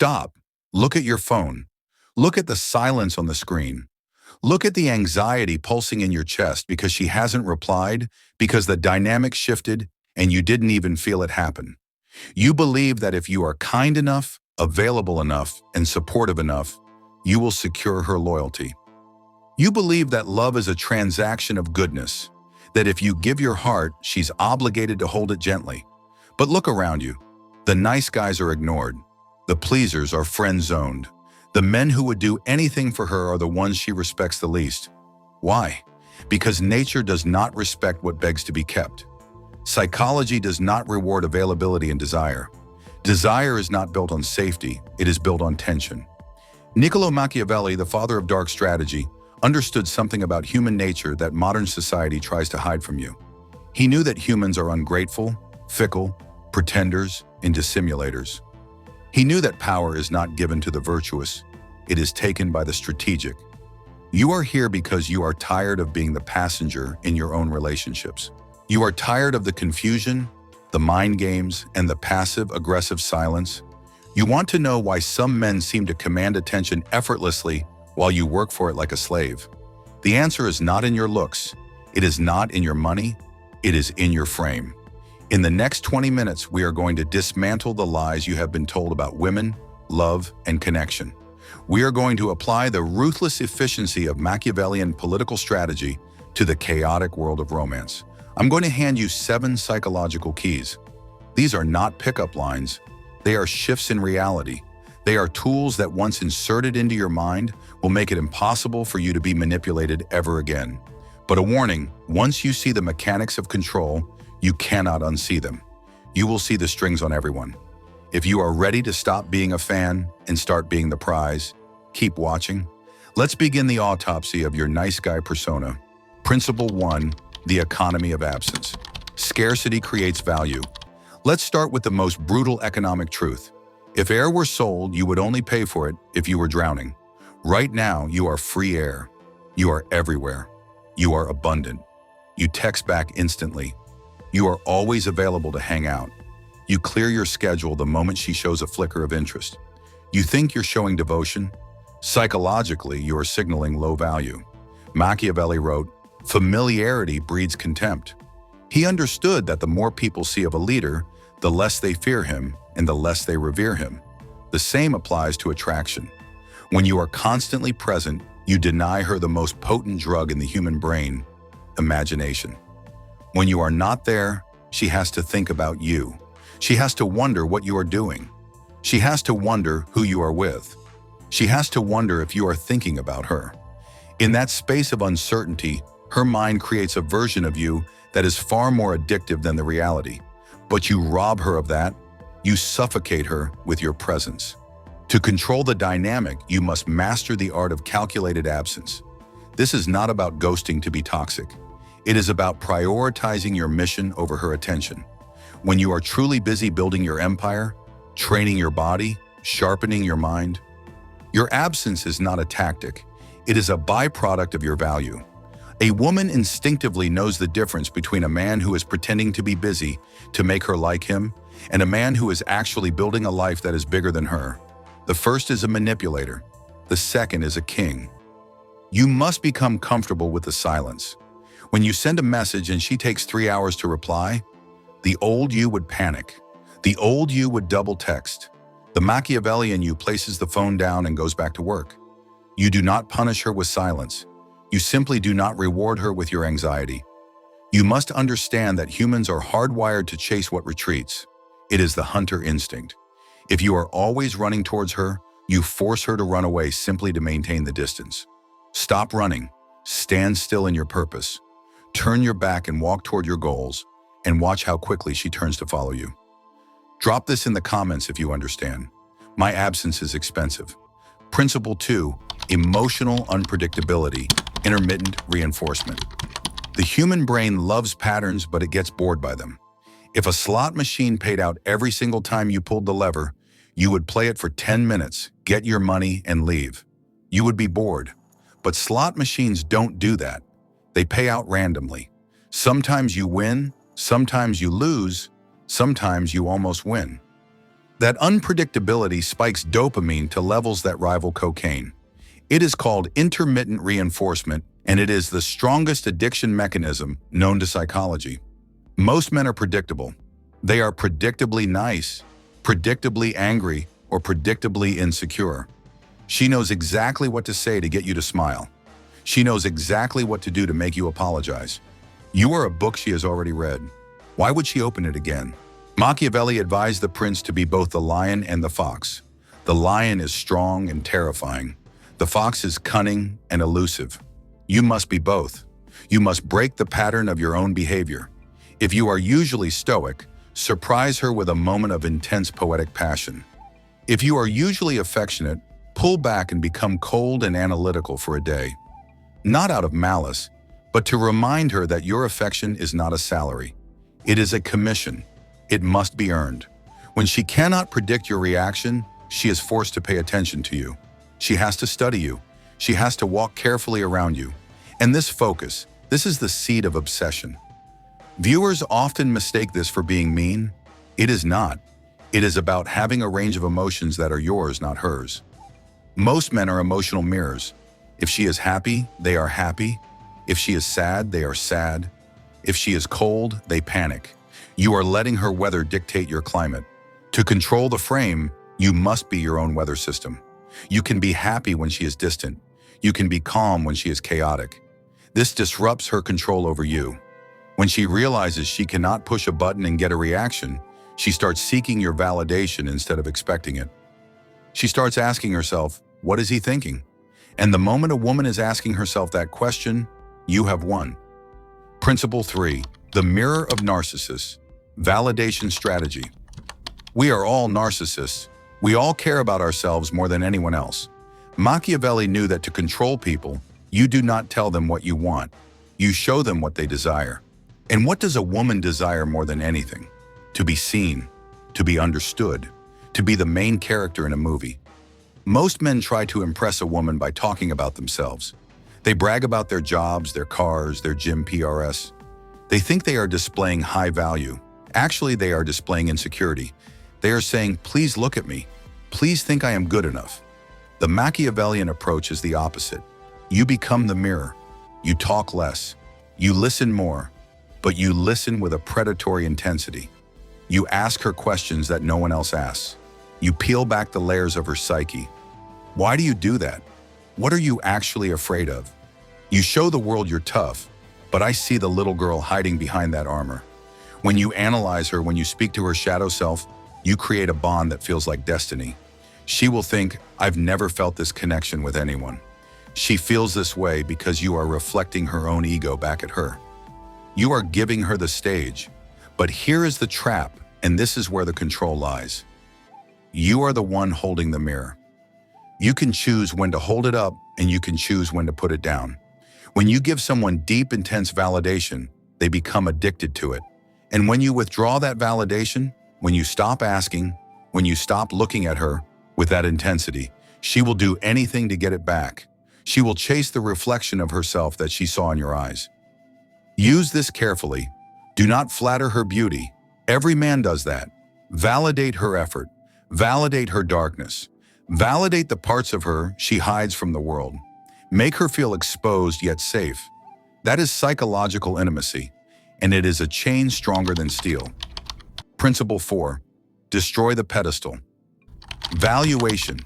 Stop. Look at your phone. Look at the silence on the screen. Look at the anxiety pulsing in your chest because she hasn't replied, because the dynamic shifted and you didn't even feel it happen. You believe that if you are kind enough, available enough, and supportive enough, you will secure her loyalty. You believe that love is a transaction of goodness, that if you give your heart, she's obligated to hold it gently. But look around you. The nice guys are ignored. The pleasers are friend-zoned. The men who would do anything for her are the ones she respects the least. Why? Because nature does not respect what begs to be kept. Psychology does not reward availability and desire. Desire is not built on safety, it is built on tension. Niccolò Machiavelli, the father of dark strategy, understood something about human nature that modern society tries to hide from you. He knew that humans are ungrateful, fickle, pretenders, and dissimulators. He knew that power is not given to the virtuous, it is taken by the strategic. You are here because you are tired of being the passenger in your own relationships. You are tired of the confusion, the mind games, and the passive-aggressive silence. You want to know why some men seem to command attention effortlessly while you work for it like a slave. The answer is not in your looks. It is not in your money. It is in your frame. In the next 20 minutes, we are going to dismantle the lies you have been told about women, love, and connection. We are going to apply the ruthless efficiency of Machiavellian political strategy to the chaotic world of romance. I'm going to hand you 7 psychological keys. These are not pickup lines. They are shifts in reality. They are tools that once inserted into your mind will make it impossible for you to be manipulated ever again. But a warning, once you see the mechanics of control, you cannot unsee them. You will see the strings on everyone. If you are ready to stop being a fan and start being the prize, keep watching. Let's begin the autopsy of your nice guy persona. Principle 1, the economy of absence. Scarcity creates value. Let's start with the most brutal economic truth. If air were sold, you would only pay for it if you were drowning. Right now, you are free air. You are everywhere. You are abundant. You text back instantly. You are always available to hang out. You clear your schedule the moment she shows a flicker of interest. You think you're showing devotion? Psychologically, you are signaling low value. Machiavelli wrote, "Familiarity breeds contempt." He understood that the more people see of a leader, the less they fear him and the less they revere him. The same applies to attraction. When you are constantly present, you deny her the most potent drug in the human brain, imagination. When you are not there, she has to think about you. She has to wonder what you are doing. She has to wonder who you are with. She has to wonder if you are thinking about her. In that space of uncertainty, her mind creates a version of you that is far more addictive than the reality. But you rob her of that. You suffocate her with your presence. To control the dynamic, you must master the art of calculated absence. This is not about ghosting to be toxic. It is about prioritizing your mission over her attention. When you are truly busy building your empire, training your body, sharpening your mind, your absence is not a tactic. It is a byproduct of your value. A woman instinctively knows the difference between a man who is pretending to be busy to make her like him and a man who is actually building a life that is bigger than her. The first is a manipulator. The second is a king. You must become comfortable with the silence. When you send a message and she takes 3 hours to reply, the old you would panic. The old you would double text. The Machiavellian you places the phone down and goes back to work. You do not punish her with silence. You simply do not reward her with your anxiety. You must understand that humans are hardwired to chase what retreats. It is the hunter instinct. If you are always running towards her, you force her to run away simply to maintain the distance. Stop running. Stand still in your purpose. Turn your back and walk toward your goals, and watch how quickly she turns to follow you. Drop this in the comments if you understand. My absence is expensive. Principle 2, emotional unpredictability, intermittent reinforcement. The human brain loves patterns, but it gets bored by them. If a slot machine paid out every single time you pulled the lever, you would play it for 10 minutes, get your money, and leave. You would be bored. But slot machines don't do that. They pay out randomly. Sometimes you win, sometimes you lose, sometimes you almost win. That unpredictability spikes dopamine to levels that rival cocaine. It is called intermittent reinforcement, and it is the strongest addiction mechanism known to psychology. Most men are predictable. They are predictably nice, predictably angry, or predictably insecure. She knows exactly what to say to get you to smile. She knows exactly what to do to make you apologize. You are a book she has already read. Why would she open it again? Machiavelli advised the prince to be both the lion and the fox. The lion is strong and terrifying. The fox is cunning and elusive. You must be both. You must break the pattern of your own behavior. If you are usually stoic, surprise her with a moment of intense poetic passion. If you are usually affectionate, pull back and become cold and analytical for a day. Not out of malice, but to remind her that your affection is not a salary. It is a commission. It must be earned. When she cannot predict your reaction, she is forced to pay attention to you. She has to study you. She has to walk carefully around you. And this focus, this is the seed of obsession. Viewers often mistake this for being mean. It is not. It is about having a range of emotions that are yours, not hers. Most men are emotional mirrors. If she is happy, they are happy. If she is sad, they are sad. If she is cold, they panic. You are letting her weather dictate your climate. To control the frame, you must be your own weather system. You can be happy when she is distant. You can be calm when she is chaotic. This disrupts her control over you. When she realizes she cannot push a button and get a reaction, she starts seeking your validation instead of expecting it. She starts asking herself, what is he thinking? And the moment a woman is asking herself that question, you have won. Principle 3, the mirror of narcissists. Validation strategy. We are all narcissists. We all care about ourselves more than anyone else. Machiavelli knew that to control people, you do not tell them what you want. You show them what they desire. And what does a woman desire more than anything? To be seen, to be understood, to be the main character in a movie. Most men try to impress a woman by talking about themselves. They brag about their jobs, their cars, their gym PRS. They think they are displaying high value. Actually, they are displaying insecurity. They are saying, please look at me. Please think I am good enough. The Machiavellian approach is the opposite. You become the mirror. You talk less. You listen more. But you listen with a predatory intensity. You ask her questions that no one else asks. You peel back the layers of her psyche. Why do you do that? What are you actually afraid of? You show the world you're tough, but I see the little girl hiding behind that armor. When you analyze her, when you speak to her shadow self, you create a bond that feels like destiny. She will think, I've never felt this connection with anyone. She feels this way because you are reflecting her own ego back at her. You are giving her the stage. But here is the trap, and this is where the control lies. You are the one holding the mirror. You can choose when to hold it up, and you can choose when to put it down. When you give someone deep, intense validation, they become addicted to it. And when you withdraw that validation, when you stop asking, when you stop looking at her with that intensity, she will do anything to get it back. She will chase the reflection of herself that she saw in your eyes. Use this carefully. Do not flatter her beauty. Every man does that. Validate her effort. Validate her darkness. Validate the parts of her she hides from the world. Make her feel exposed yet safe. That is psychological intimacy, and it is a chain stronger than steel. Principle 4. Destroy the pedestal. Valuation.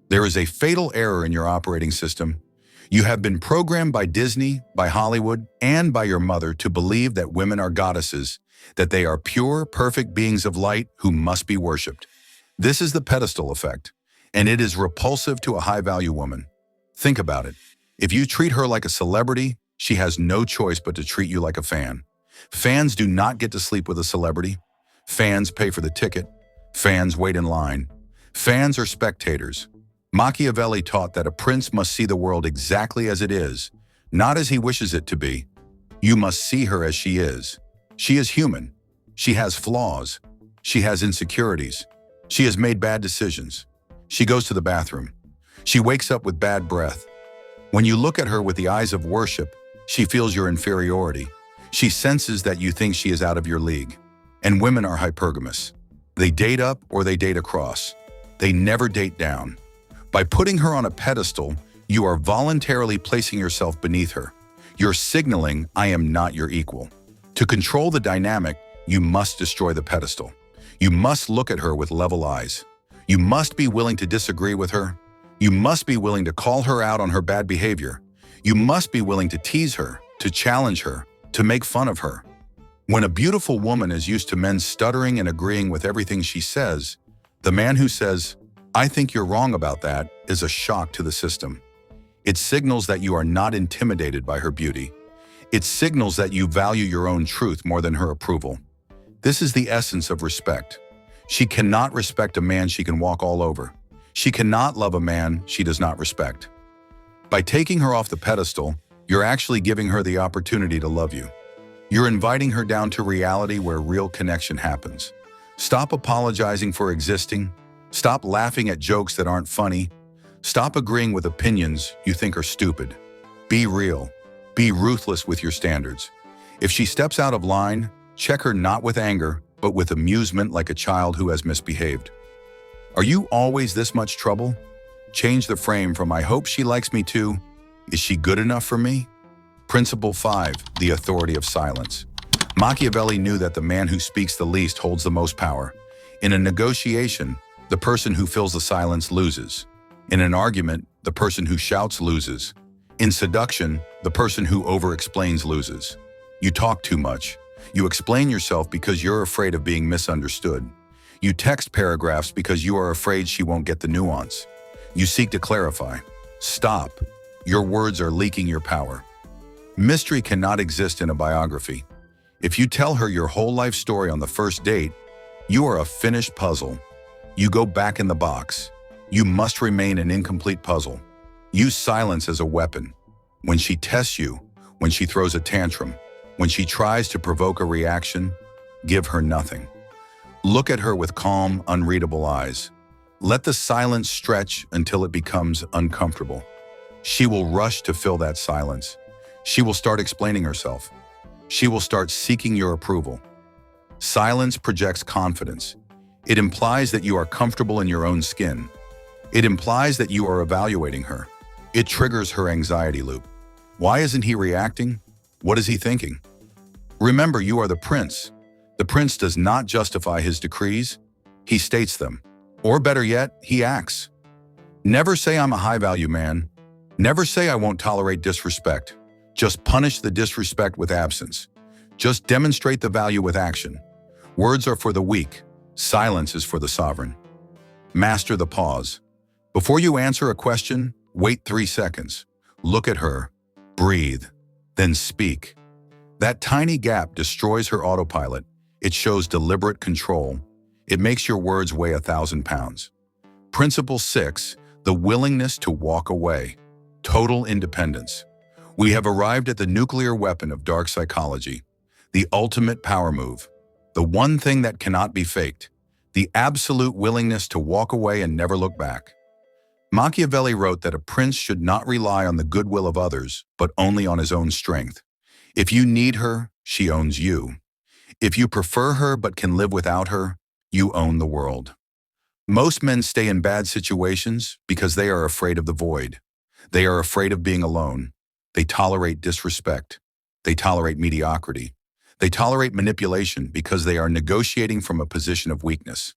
There is a fatal error in your operating system. You have been programmed by Disney, by Hollywood, and by your mother to believe that women are goddesses, that they are pure, perfect beings of light who must be worshipped. This is the pedestal effect, and it is repulsive to a high-value woman. Think about it. If you treat her like a celebrity, she has no choice but to treat you like a fan. Fans do not get to sleep with a celebrity. Fans pay for the ticket. Fans wait in line. Fans are spectators. Machiavelli taught that a prince must see the world exactly as it is, not as he wishes it to be. You must see her as she is. She is human. She has flaws. She has insecurities. She has made bad decisions. She goes to the bathroom. She wakes up with bad breath. When you look at her with the eyes of worship, she feels your inferiority. She senses that you think she is out of your league. And women are hypergamous. They date up or they date across. They never date down. By putting her on a pedestal, you are voluntarily placing yourself beneath her. You're signaling, I am not your equal. To control the dynamic, you must destroy the pedestal. You must look at her with level eyes. You must be willing to disagree with her. You must be willing to call her out on her bad behavior. You must be willing to tease her, to challenge her, to make fun of her. When a beautiful woman is used to men stuttering and agreeing with everything she says, the man who says, I think you're wrong about that, is a shock to the system. It signals that you are not intimidated by her beauty. It signals that you value your own truth more than her approval. This is the essence of respect. She cannot respect a man she can walk all over. She cannot love a man she does not respect. By taking her off the pedestal, you're actually giving her the opportunity to love you. You're inviting her down to reality where real connection happens. Stop apologizing for existing. Stop laughing at jokes that aren't funny. Stop agreeing with opinions you think are stupid. Be real. Be ruthless with your standards. If she steps out of line, check her not with anger, but with amusement like a child who has misbehaved. Are you always this much trouble? Change the frame from I hope she likes me to, is she good enough for me? Principle 5, the authority of silence. Machiavelli knew that the man who speaks the least holds the most power. In a negotiation, the person who fills the silence loses. In an argument, the person who shouts loses. In seduction, the person who over-explains loses. You talk too much. You explain yourself because you're afraid of being misunderstood. You text paragraphs because you are afraid she won't get the nuance. You seek to clarify. Stop. Your words are leaking your power. Mystery cannot exist in a biography. If you tell her your whole life story on the first date, you are a finished puzzle. You go back in the box. You must remain an incomplete puzzle. Use silence as a weapon. When she tests you, when she throws a tantrum, when she tries to provoke a reaction, give her nothing. Look at her with calm, unreadable eyes. Let the silence stretch until it becomes uncomfortable. She will rush to fill that silence. She will start explaining herself. She will start seeking your approval. Silence projects confidence. It implies that you are comfortable in your own skin. It implies that you are evaluating her. It triggers her anxiety loop. Why isn't he reacting? What is he thinking? Remember, you are the prince. The prince does not justify his decrees. He states them. Or better yet, he acts. Never say I'm a high-value man. Never say I won't tolerate disrespect. Just punish the disrespect with absence. Just demonstrate the value with action. Words are for the weak. Silence is for the sovereign. Master the pause. Before you answer a question, wait 3 seconds. Look at her. Breathe. Then speak. That tiny gap destroys her autopilot. It shows deliberate control. It makes your words weigh 1,000 pounds. Principle 6, the willingness to walk away. Total independence. We have arrived at the nuclear weapon of dark psychology, the ultimate power move, the one thing that cannot be faked, the absolute willingness to walk away and never look back. Machiavelli wrote that a prince should not rely on the goodwill of others, but only on his own strength. If you need her, she owns you. If you prefer her but can live without her, you own the world. Most men stay in bad situations because they are afraid of the void. They are afraid of being alone. They tolerate disrespect. They tolerate mediocrity. They tolerate manipulation because they are negotiating from a position of weakness.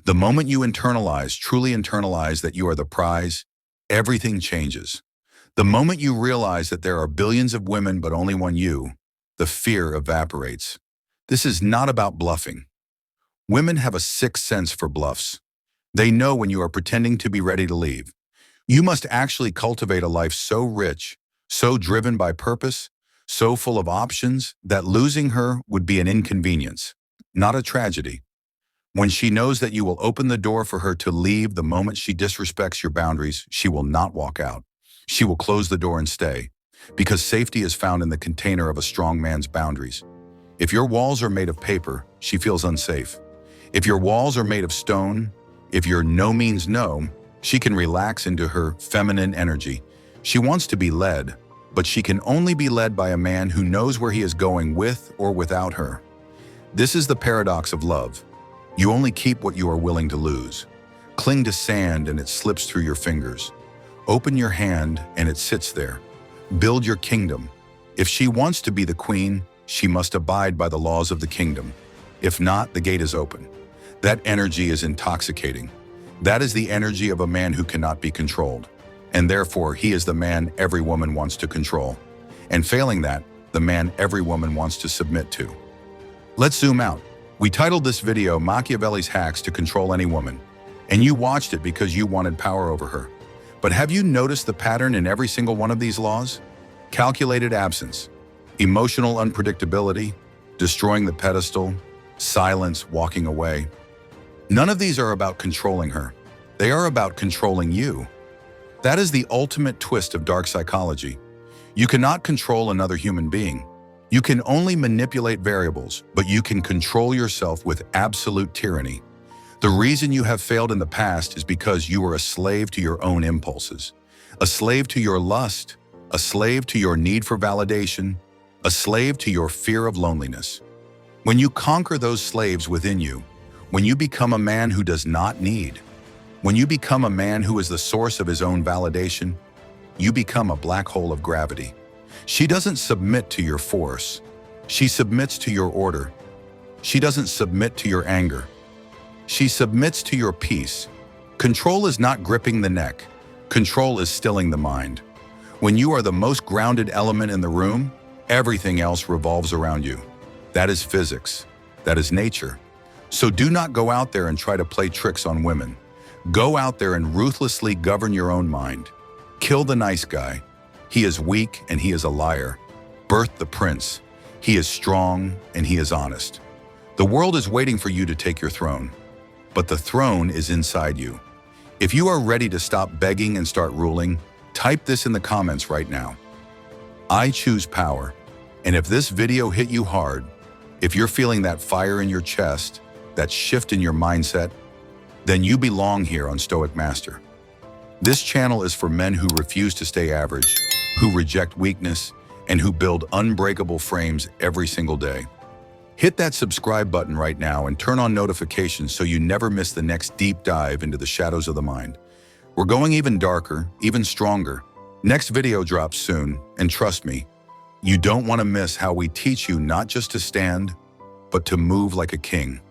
The moment you truly internalize that you are the prize, everything changes. The moment you realize that there are billions of women but only one you, the fear evaporates. This is not about bluffing. Women have a sixth sense for bluffs. They know when you are pretending to be ready to leave. You must actually cultivate a life so rich, so driven by purpose, so full of options that losing her would be an inconvenience, not a tragedy. When she knows that you will open the door for her to leave the moment she disrespects your boundaries, she will not walk out. She will close the door and stay, because safety is found in the container of a strong man's boundaries. If your walls are made of paper, she feels unsafe. If your walls are made of stone, if your no means no, she can relax into her feminine energy. She wants to be led, but she can only be led by a man who knows where he is going with or without her. This is the paradox of love. You only keep what you are willing to lose. Cling to sand and it slips through your fingers. Open your hand and it sits there. Build your kingdom. If she wants to be the queen, she must abide by the laws of the kingdom. If not, the gate is open. That energy is intoxicating. That is the energy of a man who cannot be controlled. And therefore, he is the man every woman wants to control. And failing that, the man every woman wants to submit to. Let's zoom out. We titled this video Machiavelli's Hacks to Control Any Woman. And you watched it because you wanted power over her. But have you noticed the pattern in every single one of these laws? Calculated absence, emotional unpredictability, destroying the pedestal, silence, walking away. None of these are about controlling her. They are about controlling you. That is the ultimate twist of dark psychology. You cannot control another human being. You can only manipulate variables, but you can control yourself with absolute tyranny. The reason you have failed in the past is because you were a slave to your own impulses, a slave to your lust, a slave to your need for validation, a slave to your fear of loneliness. When you conquer those slaves within you, when you become a man who does not need, when you become a man who is the source of his own validation, you become a black hole of gravity. She doesn't submit to your force. She submits to your order. She doesn't submit to your anger. She submits to your peace. Control is not gripping the neck. Control is stilling the mind. When you are the most grounded element in the room, everything else revolves around you. That is physics. That is nature. So do not go out there and try to play tricks on women. Go out there and ruthlessly govern your own mind. Kill the nice guy. He is weak and he is a liar. Birth the prince. He is strong and he is honest. The world is waiting for you to take your throne. But the throne is inside you. If you are ready to stop begging and start ruling, type this in the comments right now. I choose power. And if this video hit you hard, if you're feeling that fire in your chest, that shift in your mindset, then you belong here on Stoic Master. This channel is for men who refuse to stay average, who reject weakness, and who build unbreakable frames every single day. Hit that subscribe button right now and turn on notifications so you never miss the next deep dive into the shadows of the mind. We're going even darker, even stronger. Next video drops soon, and trust me, you don't want to miss how we teach you not just to stand, but to move like a king.